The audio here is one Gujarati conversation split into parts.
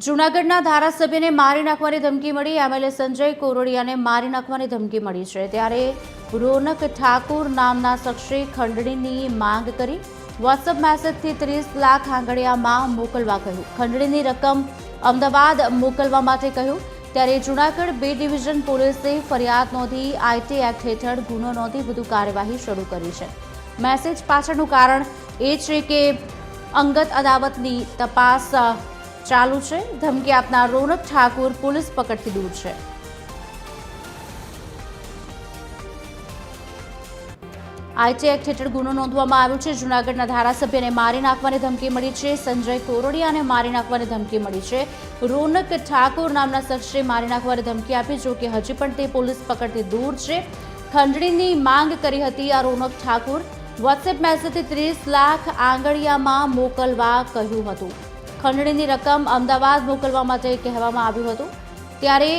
જૂનાગઢના ધારાસભ્યને મારી નાખવાની ધમકી મળી। એમએલએ સંજય કોરડિયાને મારી નાખવાની ધમકી મળી છે। ત્યારે રોનક ઠાકુર નામના શખ્સે ખંડણીની માંગ કરી। વોટ્સએપ મેસેજથી 30 લાખ આંગળીયામાં મોકલવા કહ્યું। ખંડણીની રકમ અમદાવાદ મોકલવા માટે કહ્યું। ત્યારે જૂનાગઢ બી ડિવિઝન પોલીસે ફરિયાદ નોંધી આઈટી એક્ટ હેઠળ ગુનો નોંધી વધુ કાર્યવાહી શરૂ કરી છે। મેસેજ પાછળનું કારણ એ છે કે અંગત અદાવતની તપાસ ચાલુ છે। ધમકી આપનાર રોનક ઠાકુર પોલીસ પકડથી દૂર છે। આઈટી એક્ટ હેઠળ ગુનો નોંધવામાં આવ્યો છે। જૂનાગઢના ધારાસભ્યને મારી નાખવાની ધમકી મળી છે। સંજય કોરડિયાને મારી નાખવાની ધમકી મળી છે। રોનક ઠાકુર નામના શખ્સે મારી નાખવાની ધમકી આપી, જો કે હજી પણ તે પોલીસ પકડથી દૂર છે। ખંડણીની માંગ કરી હતી આ રોનક ઠાકુર। વોટ્સએપ મેસેજથી 30 લાખ આંગળીયામાં મોકલવા કહ્યું હતું। ખંડણીની રકમ અમદાવાદ મોકલવા માટે કહેવામાં આવ્યું હતું। ત્યારે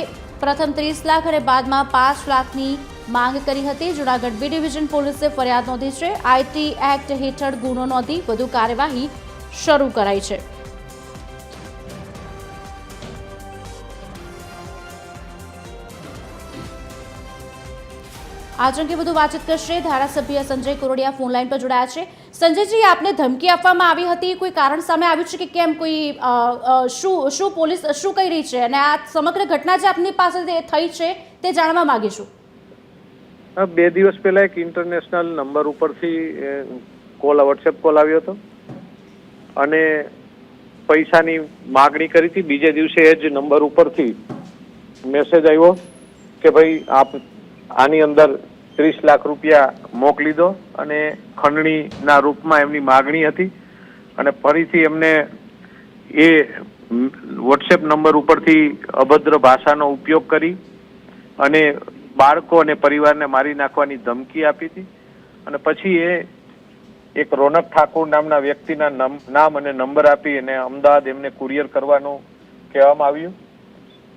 પ્રથમ 30 લાખ અને બાદમાં 5 લાખની માંગ કરી હતી। જૂનાગઢ બી ડિવિઝન પોલીસે ફરિયાદ નોંધી છે। આઈટી એક્ટ હેઠળ ગુનો નોંધી વધુ કાર્યવાહી શરૂ કરાઈ છે। आज अंगे વધુ વાતચીત કરશે ધારાસભ્ય સંજય કોરડિયા ફોન લાઈન પર જોડાયા છે। સંજયજી, આપને ધમકી આપવામાં આવી હતી, કોઈ કારણ સામે આવ્યું છે કે કેમ? કોઈ શું પોલીસ શું કહી રહી છે અને આ સમગ્ર ઘટના જે આપની પાસે થઈ છે તે જાણવા માંગીશું। 2 દિવસ પહેલા એક ઇન્ટરનેશનલ નંબર ઉપરથી વોટ્સએપ કોલ આવ્યો હતો અને પૈસાની માગણી કરી હતી। બીજે દિવસે એ જ નંબર ઉપરથી મેસેજ આવ્યો કે ભાઈ આપ આની અંદર 30 લાખ રૂપિયા મોકલી દો અને ખંડણીના રૂપમાં એમની માગણી હતી। અને ફરીથી એમને એ વોટ્સએપ નંબર ઉપરથી અભદ્ર ભાષાનો ઉપયોગ કરી અને બાળકો અને પરિવારને મારી નાખવાની ધમકી આપી હતી। અને પછી એ એક રોનક ઠાકુર નામના વ્યક્તિના નામ અને નંબર આપી અને અમદાવાદ એમને કુરિયર કરવાનું કહેવામાં આવ્યું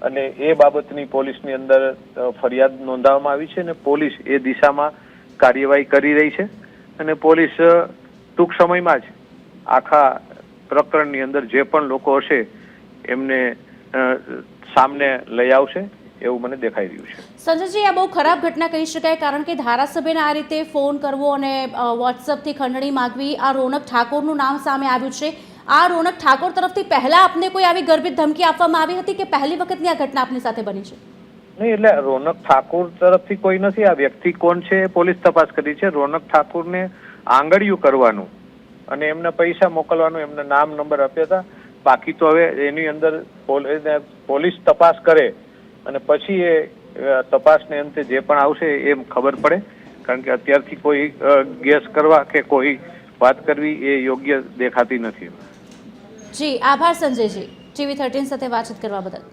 અને એ બાબતની પોલીસની અંદર ફરિયાદ નોંધાવવામાં આવી છે અને પોલીસ એ દિશામાં કાર્યવાહી કરી રહી છે। અને પોલીસ ટૂંક સમયમાં જ આખા પ્રકરણની અંદર જે પણ લોકો હશે એમને સામને લઈ આવશે એવું મને દેખાઈ રહ્યું છે। સંજયજી, આ બહુ ખરાબ ઘટના કહી શકાય, કારણ કે ધારાસભ્યને આ રીતે ફોન કરવો અને વોટ્સએપથી ખંડણી માંગવી, આ રોનક ઠાકોરનું નામ સામે આવ્યું છે। આ રોનક ઠાકોર તરફથી પહેલા આપને કોઈ આવી ગર્ભિત ધમકી આપવામાં આવી હતી કે પહેલી વખતની આ ઘટના આપની સાથે બની છે? નહીં, એટલે રોનક ઠાકોર તરફથી કોઈ નથી। આ વ્યક્તિ કોણ છે એ પોલીસ તપાસ કરી છે। રોનક ઠાકોરને આંગળીયું કરવાનું અને એમને પૈસા મોકલવાનું એમના નામ નંબર આપ્યા હતા। બાકી તો હવે એની અંદર પોલીસ તપાસ કરે અને પછી એ તપાસને અંતે જે પણ આવશે એ ખબર પડે, કારણ કે અત્યારથી કોઈ ગેસ કરવા કે કોઈ વાત કરવી એ યોગ્ય દેખાતી નથી। જી, આભાર સંજયજી, TV13 સાથે વાતચીત કરવા બદલ।